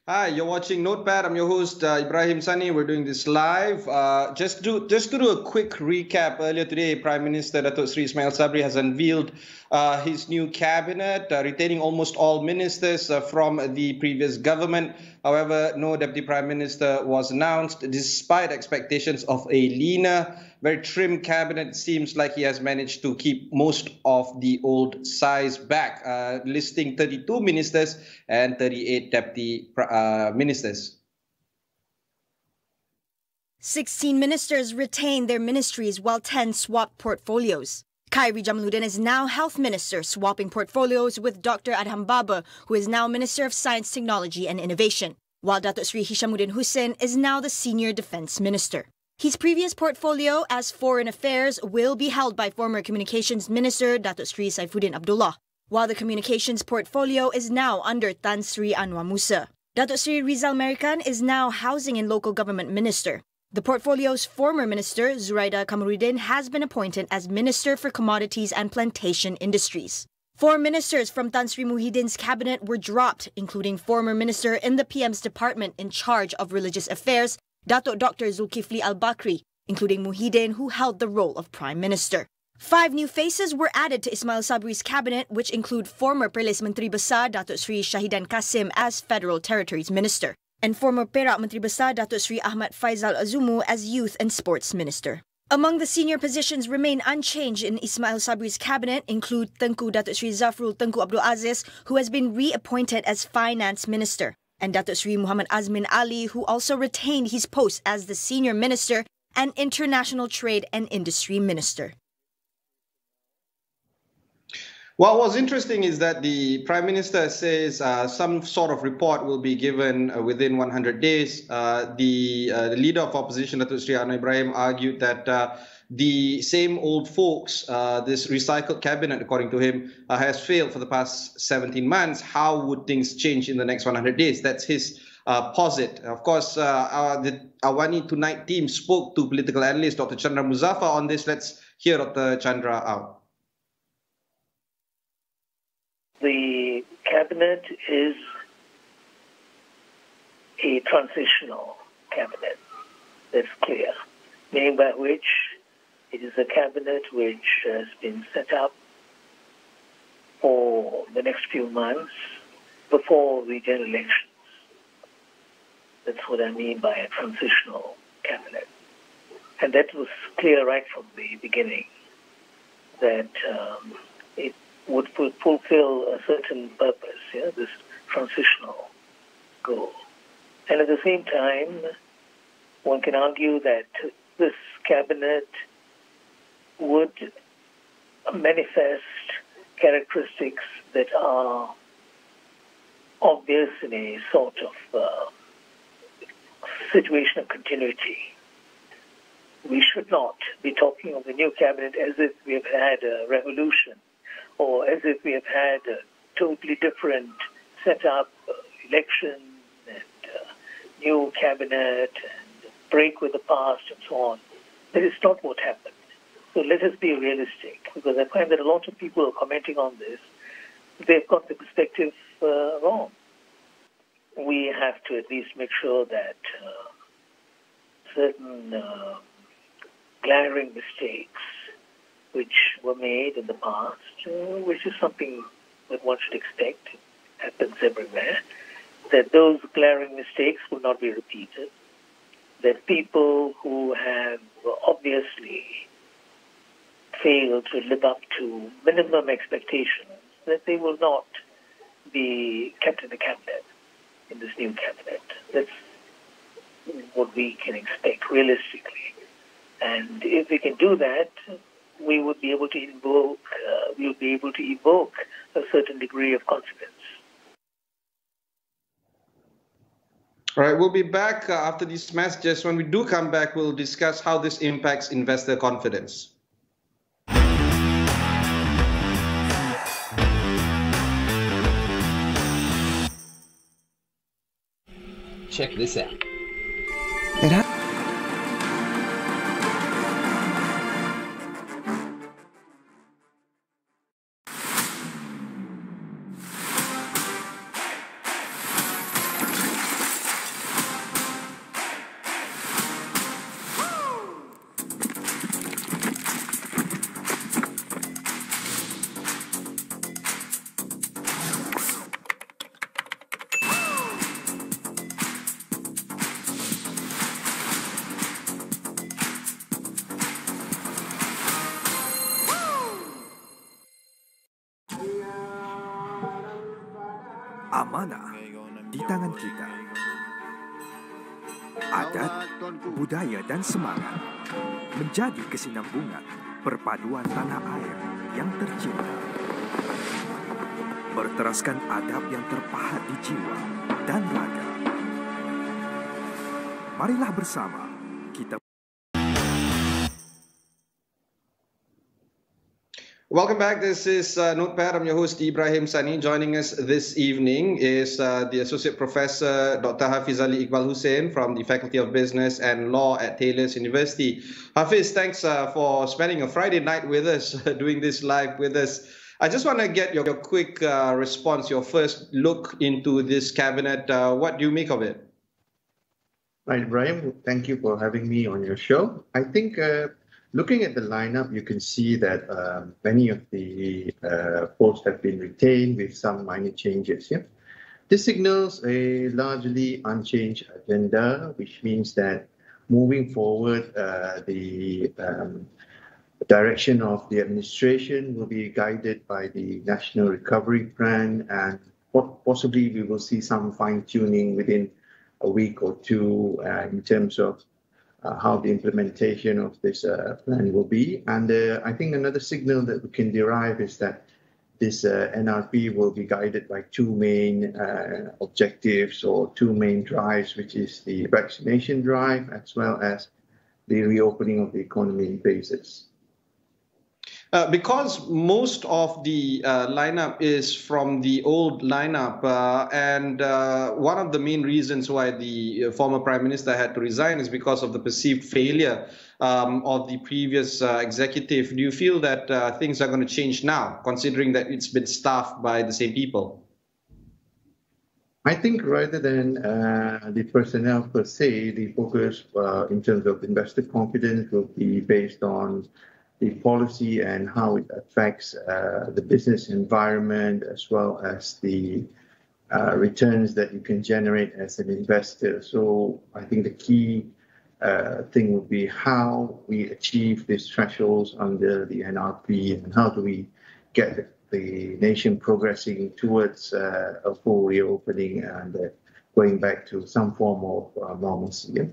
Hi, you're watching Notepad. I'm your host Ibrahim Sani. We're doing this live. Just to do a quick recap. Earlier today, Prime Minister Datuk Seri Ismail Sabri has unveiled his new cabinet, retaining almost all ministers from the previous government. However, no Deputy Prime Minister was announced, despite expectations of a leaner, very trim cabinet. It seems like he has managed to keep most of the old size back, listing 32 ministers and 38 deputy ministers. 16 ministers retained their ministries while 10 swapped portfolios. Khairi Jamaluddin is now Health Minister, swapping portfolios with Dr. Adham Baba, who is now Minister of Science, Technology and Innovation, while Datuk Seri Hishamuddin Hussain is now the Senior Defence Minister. His previous portfolio as Foreign Affairs will be held by former Communications Minister Datuk Seri Saifuddin Abdullah, while the Communications portfolio is now under Tan Sri Anwar Musa. Datuk Seri Rizal Merican is now Housing and Local Government Minister. The portfolio's former minister, Zuraida Kamaruddin, has been appointed as Minister for Commodities and Plantation Industries. 4 ministers from Tan Sri Muhyiddin's cabinet were dropped, including former minister in the PM's department in charge of religious affairs, Datuk Dr. Zulkifli Al-Bakri, including Muhyiddin, who held the role of Prime Minister. 5 new faces were added to Ismail Sabri's cabinet, which include former Perlis Menteri Besar Datuk Sri Shahidan Kasim as Federal Territories Minister, and former Perak Menteri Besar Datuk Sri Ahmad Faizal Azumu as Youth and Sports Minister. Among the senior positions remain unchanged in Ismail Sabri's cabinet include Tengku Datuk Sri Zafrul Tengku Abdul Aziz, who has been reappointed as Finance Minister, and Datuk Sri Muhammad Azmin Ali, who also retained his post as the Senior Minister and International Trade and Industry Minister. What was interesting is that the Prime Minister says some sort of report will be given within 100 days. The leader of opposition, Datuk Seri Ibrahim, argued that the same old folks, this recycled cabinet, according to him, has failed for the past 17 months. How would things change in the next 100 days? That's his posit. Of course, the AWANI Tonight team spoke to political analyst Dr. Chandra Muzaffar on this. Let's hear Dr. Chandra out. The cabinet is a transitional cabinet, that's clear, meaning by which it is a cabinet which has been set up for the next few months before the general elections. That's what I mean by a transitional cabinet. And that was clear right from the beginning, that it would fulfill a certain purpose, this transitional goal. And at the same time, one can argue that this cabinet would manifest characteristics that are obvious in a sort of situation of continuity. We should not be talking of the new cabinet as if we have had a revolution, or as if we have had a totally different setup, election, and new cabinet, and break with the past, and so on. That is not what happened. So let us be realistic, because I find that a lot of people are commenting on this. They've got the perspective wrong. We have to at least make sure that certain glaring mistakes which were made in the past, which is something that one should expect, happens everywhere, that those glaring mistakes will not be repeated, that people who have obviously failed to live up to minimum expectations, that they will not be kept in the cabinet, in this new cabinet. That's what we can expect realistically. And if we can do that, we would be able to evoke a certain degree of confidence. All right, we'll be back after these messages. When we do come back, we'll discuss how this impacts investor confidence. Check this out. Amanah di tangan kita. Adat, budaya dan semangat menjadi kesinambungan perpaduan tanah air yang tercinta. Berteraskan adab yang terpahat di jiwa dan raga. Marilah bersama kita. Welcome back. This is Notepad. I'm your host, Ibrahim Sani. Joining us this evening is the Associate Professor, Dr. Hafezali Iqbal Hussain from the Faculty of Business and Law at Taylor's University. Hafiz, thanks for spending a Friday night with us, doing this live with us. I just want to get your quick response, your first look into this cabinet. What do you make of it? Right, Ibrahim, thank you for having me on your show. I think looking at the lineup, you can see that many of the posts have been retained with some minor changes. Yeah? This signals a largely unchanged agenda, which means that moving forward, the direction of the administration will be guided by the National Recovery Plan, and possibly we will see some fine-tuning within a week or two in terms of how the implementation of this plan will be. And I think another signal that we can derive is that this NRP will be guided by two main objectives or two main drives, which is the vaccination drive as well as the reopening of the economy in phases. Because most of the lineup is from the old lineup, and one of the main reasons why the former Prime Minister had to resign is because of the perceived failure of the previous executive. Do you feel that things are going to change now, considering that it's been staffed by the same people? I think rather than the personnel per se, the focus in terms of investor confidence will be based on the policy and how it affects the business environment, as well as the returns that you can generate as an investor. So I think the key thing would be how we achieve these thresholds under the NRP, and how do we get the nation progressing towards a full reopening and going back to some form of normalcy. Yeah?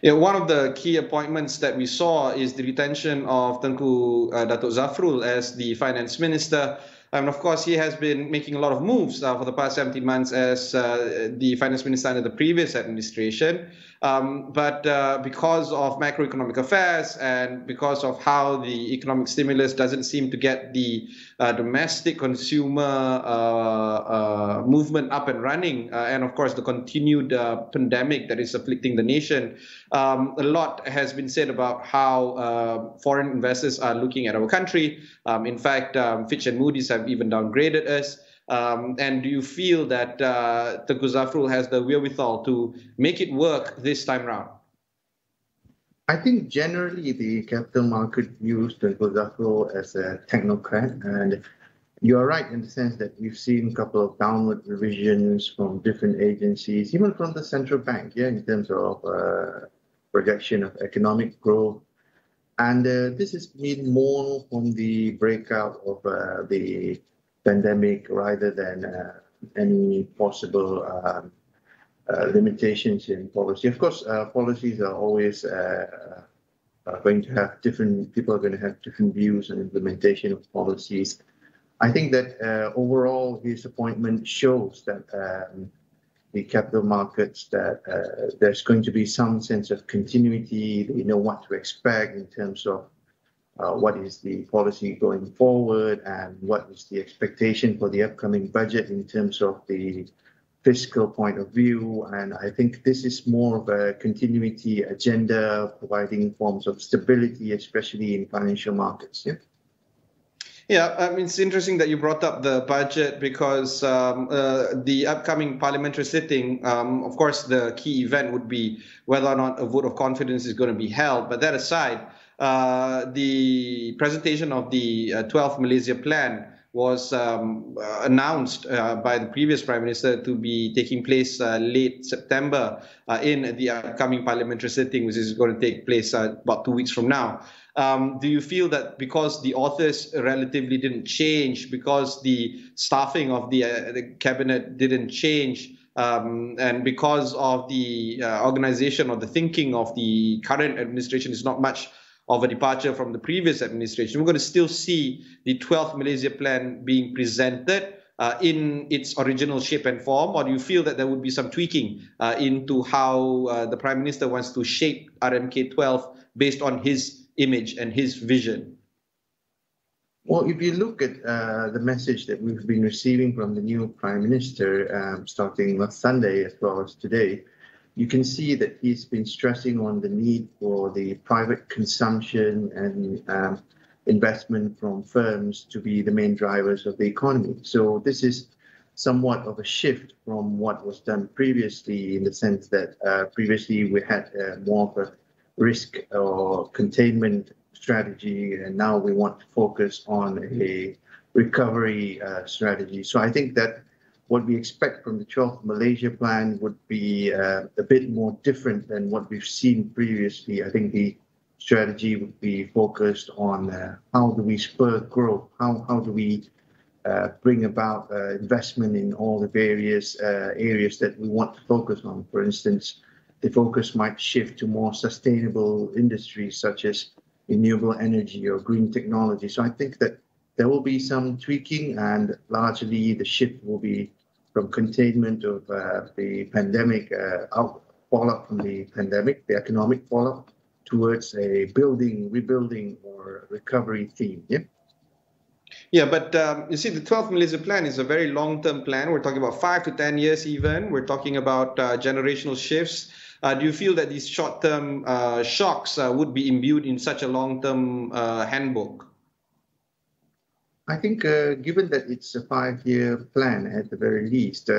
Yeah, one of the key appointments that we saw is the retention of Tengku Datuk Zafrul as the finance minister. And of course, he has been making a lot of moves for the past 17 months as the finance minister under the previous administration. But because of macroeconomic affairs and because of how the economic stimulus doesn't seem to get the domestic consumer movement up and running, and of course the continued pandemic that is afflicting the nation, a lot has been said about how foreign investors are looking at our country. In fact, Fitch and Moody's have even downgraded us. And do you feel that Tengku Zafrul has the wherewithal to make it work this time round? I think generally the capital market views Tengku Zafrul as a technocrat, and you're right in the sense that we've seen a couple of downward revisions from different agencies, even from the central bank, yeah, in terms of projection of economic growth. And this has been more from the breakout of the pandemic rather than any possible limitations in policy. Of course, policies are always going to have people are going to have different views on implementation of policies. I think that overall his appointment shows that the capital markets, that there's going to be some sense of continuity. They know what to expect in terms of what is the policy going forward and what is the expectation for the upcoming budget in terms of the fiscal point of view. And I think this is more of a continuity agenda, providing forms of stability, especially in financial markets. Yeah. Yeah, I mean, it's interesting that you brought up the budget because the upcoming parliamentary sitting, of course, the key event would be whether or not a vote of confidence is going to be held. But that aside, the presentation of the 12th Malaysia Plan was announced by the previous Prime Minister to be taking place late September in the upcoming parliamentary sitting, which is going to take place about 2 weeks from now. Do you feel that because the authors relatively didn't change, because the staffing of the cabinet didn't change, and because of the organization or the thinking of the current administration is not much of a departure from the previous administration, we're going to still see the 12th Malaysia Plan being presented in its original shape and form? Or do you feel that there would be some tweaking into how the Prime Minister wants to shape RMK 12 based on his image and his vision? Well, if you look at the message that we've been receiving from the new Prime Minister starting last Sunday as well as today, you can see that he's been stressing on the need for the private consumption and investment from firms to be the main drivers of the economy. So this is somewhat of a shift from what was done previously, in the sense that previously we had more of a risk or containment strategy, and now we want to focus on a recovery strategy. So I think that what we expect from the 12th Malaysia Plan would be a bit more different than what we've seen previously. I think the strategy would be focused on how do we spur growth, how do we bring about investment in all the various areas that we want to focus on. For instance, the focus might shift to more sustainable industries such as renewable energy or green technology. So I think that there will be some tweaking, and largely the shift will be from containment of the pandemic, fallout from the pandemic, the economic fallout, towards a rebuilding or recovery theme. Yeah. Yeah, but you see, the 12th Malaysia Plan is a very long-term plan. We're talking about 5 to 10 years even. We're talking about generational shifts. Do you feel that these short-term shocks would be imbued in such a long-term handbook? I think given that it's a 5-year plan at the very least,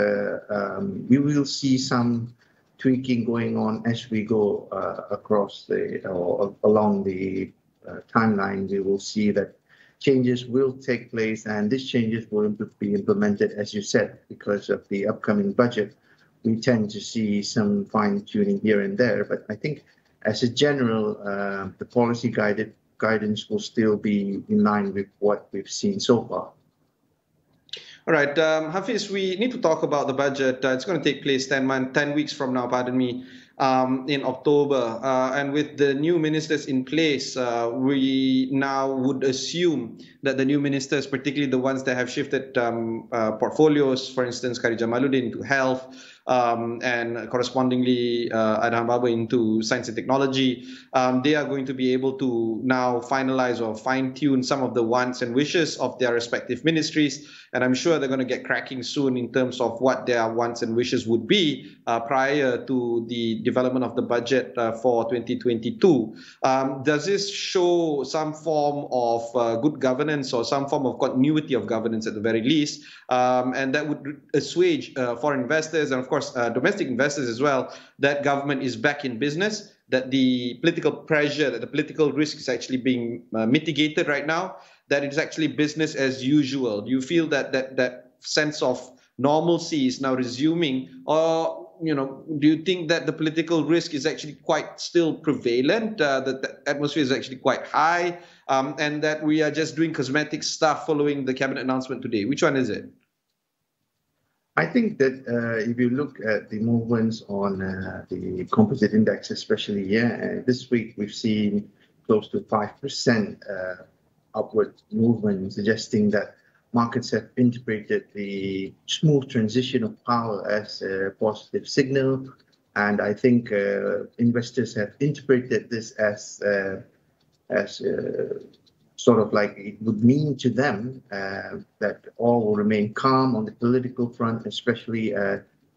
we will see some tweaking going on as we go across or along the timeline. We will see that changes will take place, and these changes will be implemented, as you said, because of the upcoming budget. We tend to see some fine-tuning here and there, but I think as a general, the policy guidance will still be in line with what we've seen so far. All right, Hafiz, we need to talk about the budget. It's going to take place 10 weeks from now, pardon me, in October. And with the new ministers in place, we now would assume that the new ministers, particularly the ones that have shifted portfolios, for instance, Khairy Jamaluddin into health, and correspondingly Adham Baba into science and technology, they are going to be able to now finalize or fine-tune some of the wants and wishes of their respective ministries. And I'm sure they're going to get cracking soon in terms of what their wants and wishes would be prior to the development of the budget for 2022. Does this show some form of good governance or some form of continuity of governance at the very least? And that would assuage foreign investors and, of course, domestic investors as well, that government is back in business, that the political pressure, that the political risk is actually being mitigated right now, that it's actually business as usual. Do you feel that that sense of normalcy is now resuming, or do you think that the political risk is actually quite still prevalent, that the atmosphere is actually quite high, and that we are just doing cosmetic stuff following the cabinet announcement today? Which one is it? I think that if you look at the movements on the composite index, especially, this week we've seen close to 5% upward movement, suggesting that markets have interpreted the smooth transition of power as a positive signal. And I think investors have interpreted this as sort of like it would mean to them that all will remain calm on the political front, especially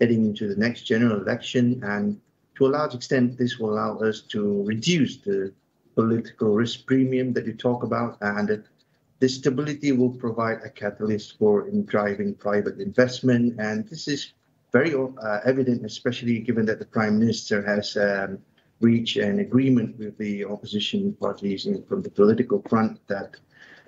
heading into the next general election. And to a large extent, this will allow us to reduce the political risk premium that you talk about, and this stability will provide a catalyst for driving private investment. And this is very evident, especially given that the Prime Minister has reached an agreement with the opposition parties from the political front that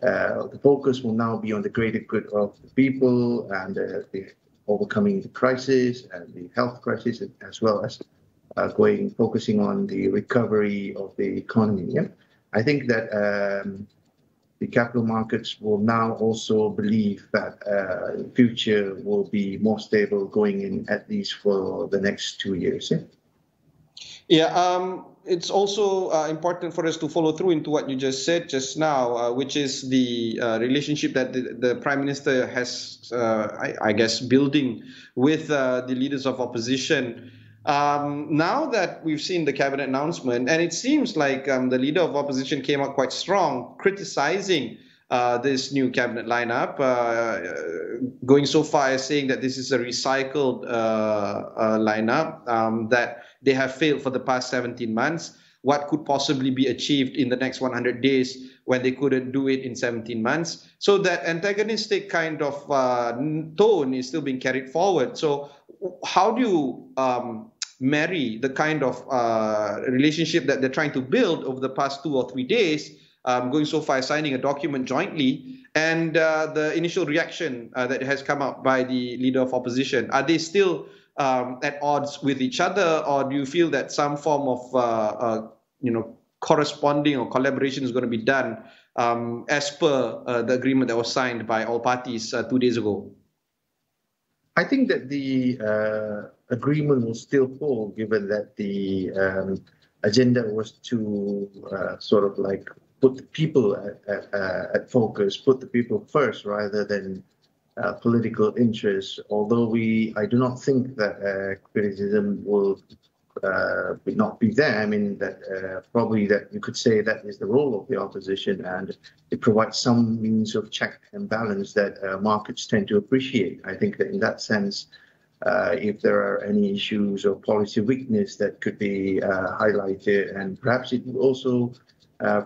the focus will now be on the greater good of the people and the overcoming the crisis and the health crisis, as well as focusing on the recovery of the economy. Yeah? I think that the capital markets will now also believe that the future will be more stable going in, at least for the next 2 years. Yeah? Yeah, it's also important for us to follow through into what you just said just now, which is the relationship that the Prime Minister has, I guess, building with the leaders of opposition. Now that we've seen the cabinet announcement, and it seems like the leader of opposition came out quite strong, criticizing this new cabinet lineup, going so far as saying that this is a recycled lineup, that they have failed for the past 17 months. What could possibly be achieved in the next 100 days when they couldn't do it in 17 months? So that antagonistic kind of tone is still being carried forward. So how do you marry the kind of relationship that they're trying to build over the past 2 or 3 days, going so far as signing a document jointly, and the initial reaction that has come out by the leader of opposition? Are they still at odds with each other, or do you feel that some form of corresponding or collaboration is going to be done as per the agreement that was signed by all parties 2 days ago? I think that the agreement will still hold, given that the agenda was to sort of like put the people at focus, put the people first rather than political interests. Although I do not think that criticism will not be there. I mean, that probably that you could say that is the role of the opposition, and it provides some means of check and balance that markets tend to appreciate. I think that in that sense, if there are any issues or policy weakness that could be highlighted, and perhaps it will also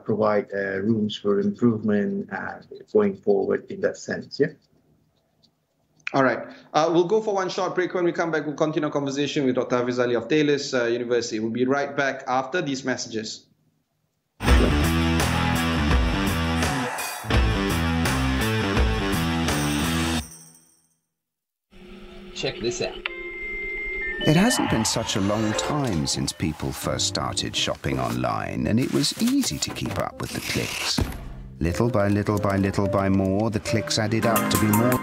provide rooms for improvement going forward in that sense. Yeah. All right. We'll go for one short break. When we come back, we'll continue our conversation with Dr. Hafezali of Taylor's University. We'll be right back after these messages. Check this out. It hasn't been such a long time since people first started shopping online, and it was easy to keep up with the clicks. Little by little by little by more, the clicks added up to be more.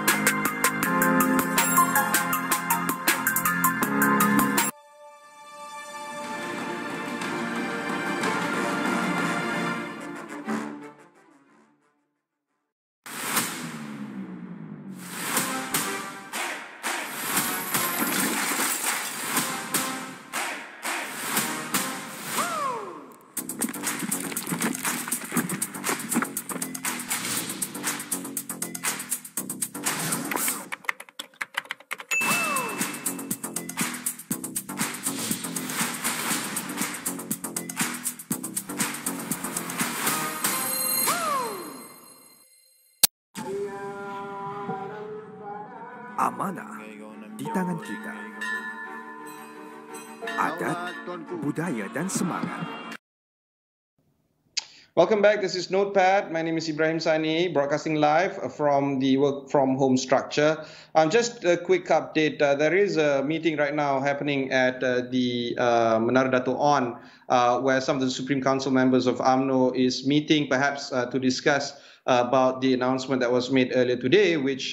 Amanah di tangan kita. Adat, budaya dan semangat. Welcome back. This is Notepad. My name is Ibrahim Sani, broadcasting live from the work from home structure. Just a quick update. There is a meeting right now happening at the Menara Datuk where some of the Supreme Council members of UMNO is meeting, perhaps to discuss about the announcement that was made earlier today, which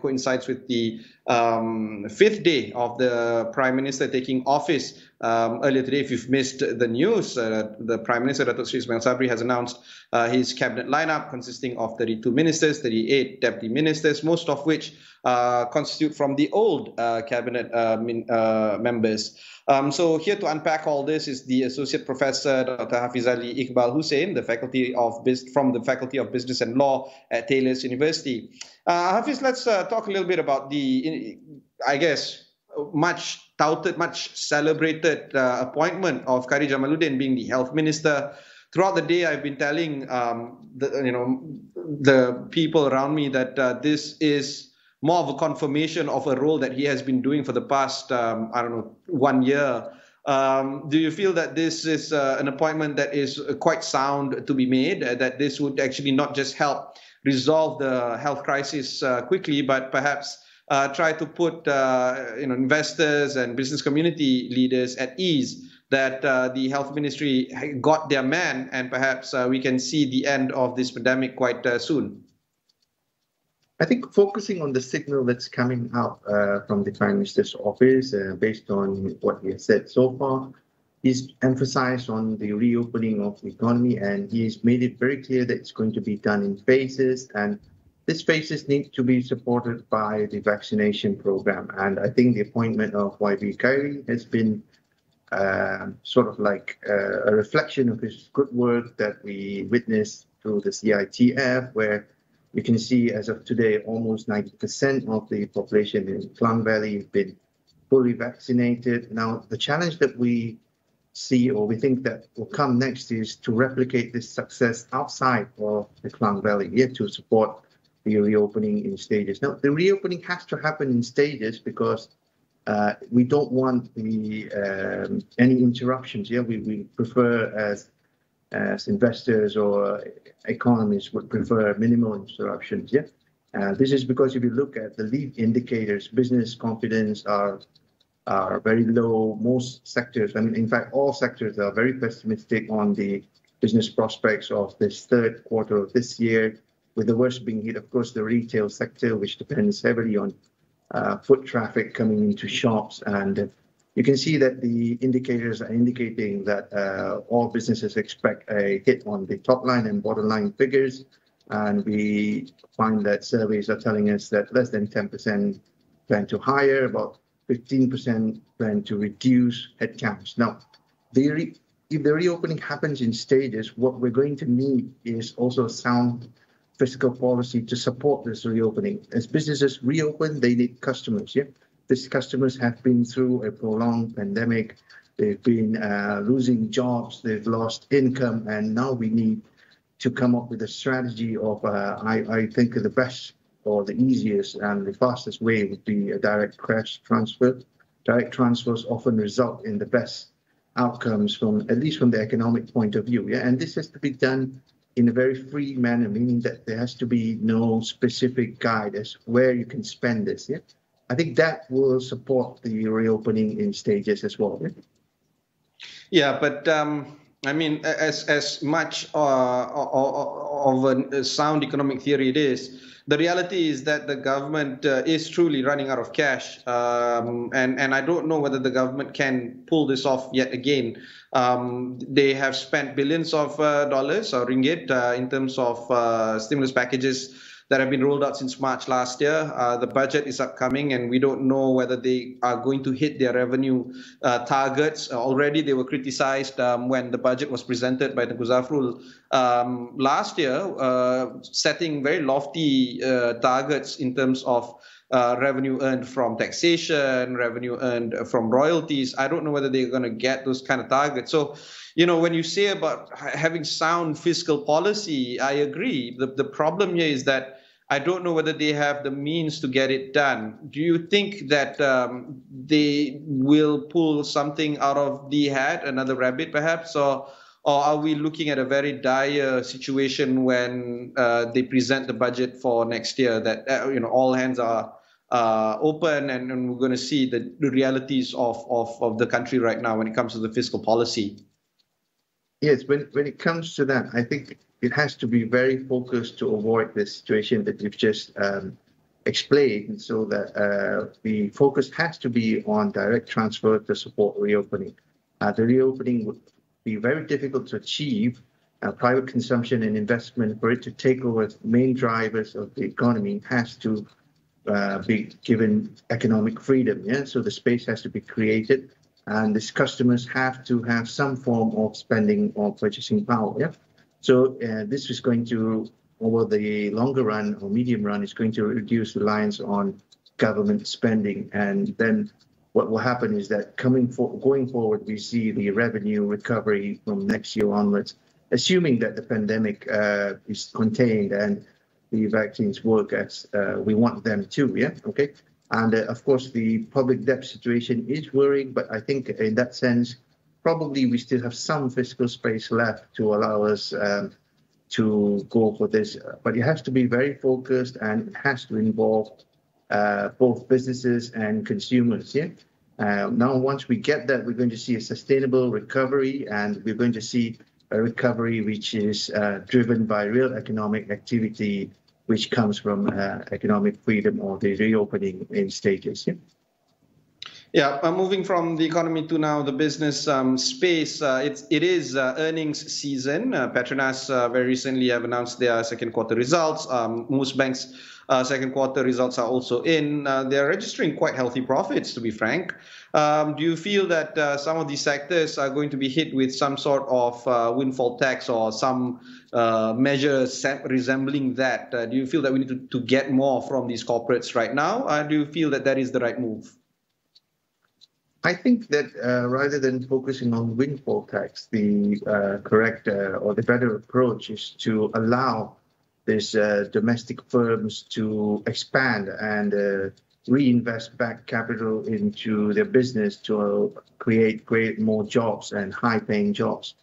coincides with the 5th day of the Prime Minister taking office. Earlier today, if you've missed the news, the Prime Minister, Datuk Seri Ismail Sabri, has announced his cabinet lineup consisting of 32 ministers, 38 deputy ministers, most of which constitute from the old cabinet members. So here to unpack all this is the Associate Professor Dr. Hafezali Iqbal Hussain, from the Faculty of Business and Law at Taylor's University. Hafiz, let's talk a little bit about the, I guess, much touted, much celebrated appointment of Khairy Jamaluddin being the Health Minister. Throughout the day, I've been telling the people around me that this is more of a confirmation of a role that he has been doing for the past, 1 year. Do you feel that this is an appointment that is quite sound to be made, that this would actually not just help resolve the health crisis quickly, but perhaps try to put investors and business community leaders at ease that the health ministry got their man, and perhaps we can see the end of this pandemic quite soon? I think focusing on the signal that's coming out from the Prime Minister's office, based on what he has said so far, he's emphasized on the reopening of the economy, and he's made it very clear that it's going to be done in phases, and these phases need to be supported by the vaccination program. And I think the appointment of YB Khairi has been sort of like a reflection of his good work that we witnessed through the CITF, where you can see as of today, almost 90% of the population in Klang Valley have been fully vaccinated. Now, the challenge that we see, or we think that will come next, is to replicate this success outside of the Klang Valley, yet to support the reopening in stages. Now, the reopening has to happen in stages because we don't want any interruptions. Yeah, we prefer as investors or economists would prefer minimal interruptions. Yeah, this is because if you look at the lead indicators, business confidence are very low. Most sectors, I mean, in fact, all sectors are very pessimistic on the business prospects of this third quarter of this year, with the worst being hit, of course, the retail sector, which depends heavily on foot traffic coming into shops. And you can see that the indicators are indicating that all businesses expect a hit on the top line and bottom line figures. And we find that surveys are telling us that less than 10% plan to hire, about 15% plan to reduce headcounts. Now, if the reopening happens in stages, what we're going to need is also sound fiscal policy to support this reopening. As businesses reopen, they need customers. Yeah, these customers have been through a prolonged pandemic. They've been losing jobs. They've lost income, and now we need to come up with a strategy of. I think the best or the easiest and the fastest way would be a direct cash transfer. Direct transfers often result in the best outcomes from, at least from the economic point of view. Yeah, and this has to be done in a very free manner, meaning that there has to be no specific guide as where you can spend this. Yeah, I think that will support the reopening in stages as well. Yeah, but I mean, as much of a sound economic theory it is, the reality is that the government is truly running out of cash, and I don't know whether the government can pull this off yet again. They have spent billions of dollars or ringgit in terms of stimulus packages that have been rolled out since March last year. The budget is upcoming, and we don't know whether they are going to hit their revenue targets. Already they were criticized when the budget was presented by Tengku Zafrul last year, setting very lofty targets in terms of revenue earned from taxation, revenue earned from royalties. I don't know whether they're going to get those kind of targets. So, you know, when you say about having sound fiscal policy, I agree. The problem here is that I don't know whether they have the means to get it done. Do you think that they will pull something out of the hat, another rabbit perhaps, or are we looking at a very dire situation when they present the budget for next year, that all hands are open and we're going to see the realities of the country right now when it comes to the fiscal policy? Yes, when it comes to that, I think it has to be very focused to avoid the situation that you've just explained, so that the focus has to be on direct transfer to support reopening. The reopening would be very difficult to achieve. Private consumption and investment, for it to take over main drivers of the economy, has to be given economic freedom. Yeah, so the space has to be created, and these customers have to have some form of spending or purchasing power. Yeah, so this is going to, over the longer run or medium run, is going to reduce reliance on government spending, and then what will happen is that going forward, we see the revenue recovery from next year onwards, assuming that the pandemic is contained and the vaccines work as we want them to. Yeah, okay. And of course, the public debt situation is worrying, but I think in that sense, probably we still have some fiscal space left to allow us to go for this. But it has to be very focused, and it has to involve both businesses and consumers. Yeah. Now, once we get that, we're going to see a sustainable recovery, and we're going to see a recovery which is driven by real economic activity, which comes from economic freedom or the reopening in stages. Yeah. Yeah, moving from the economy to now the business space, it is earnings season. Petronas very recently have announced their second quarter results. Most banks' second quarter results are also in. They're registering quite healthy profits, to be frank. Do you feel that some of these sectors are going to be hit with some sort of windfall tax or some measure resembling that? Do you feel that we need to get more from these corporates right now? Do you feel that that is the right move? I think that rather than focusing on windfall tax, the correct or the better approach is to allow these domestic firms to expand and reinvest back capital into their business to create more jobs and high-paying jobs.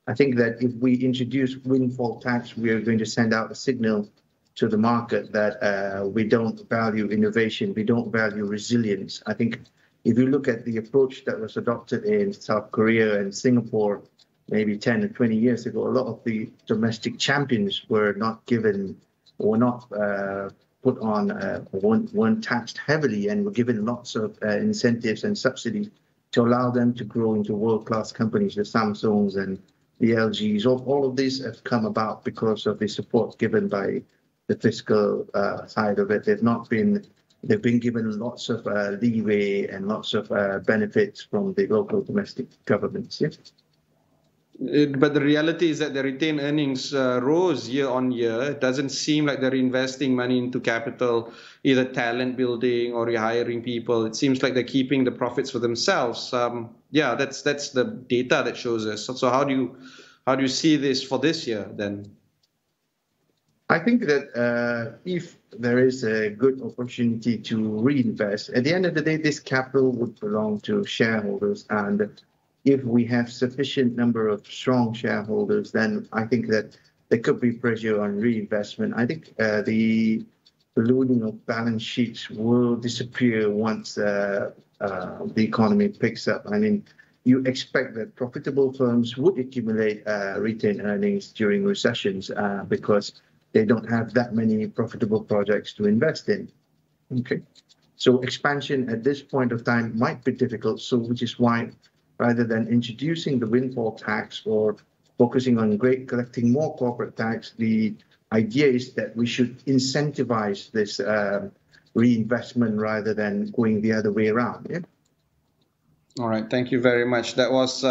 I think that if we introduce windfall tax, we are going to send out a signal to the market that we don't value innovation, we don't value resilience. I think if you look at the approach that was adopted in South Korea and Singapore maybe 10 or 20 years ago, a lot of the domestic champions were not given or not put on, weren't taxed heavily, and were given lots of incentives and subsidies to allow them to grow into world-class companies, the Samsungs and the LGs. All of these have come about because of the support given by the fiscal side of it. They've been given lots of leeway and lots of benefits from the local domestic governments. Yeah? But the reality is that the retained earnings rose year on year. It doesn't seem like they're investing money into capital, either talent building or hiring people. It seems like they're keeping the profits for themselves. Yeah, that's the data that shows us. So how do you see this for this year then? I think that if there is a good opportunity to reinvest, at the end of the day, this capital would belong to shareholders. And if we have sufficient number of strong shareholders, then I think that there could be pressure on reinvestment. I think the ballooning of balance sheets will disappear once the economy picks up. I mean, you expect that profitable firms would accumulate retained earnings during recessions because they don't have that many profitable projects to invest in. Okay, so expansion at this point of time might be difficult. So which is why, rather than introducing the windfall tax or focusing on collecting more corporate tax, the idea is that we should incentivize this reinvestment rather than going the other way around. Yeah. All right. Thank you very much. That was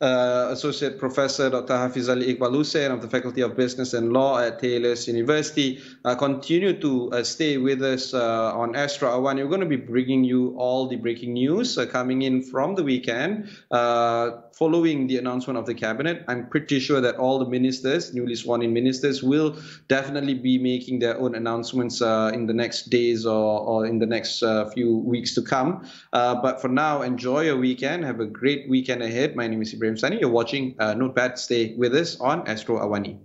Associate Professor Dr. Hafezali Iqbal Hussain of the Faculty of Business and Law at Taylor's University. Continue to stay with us on Astro AWANI. We're going to be bringing you all the breaking news coming in from the weekend following the announcement of the cabinet. I'm pretty sure that all the ministers, newly sworn in ministers, will definitely be making their own announcements in the next days or in the next few weeks to come. But for now, enjoy your weekend. Have a great weekend ahead. My name is Ibrahim Sani. You're watching Notepad. Stay with us on Astro AWANI.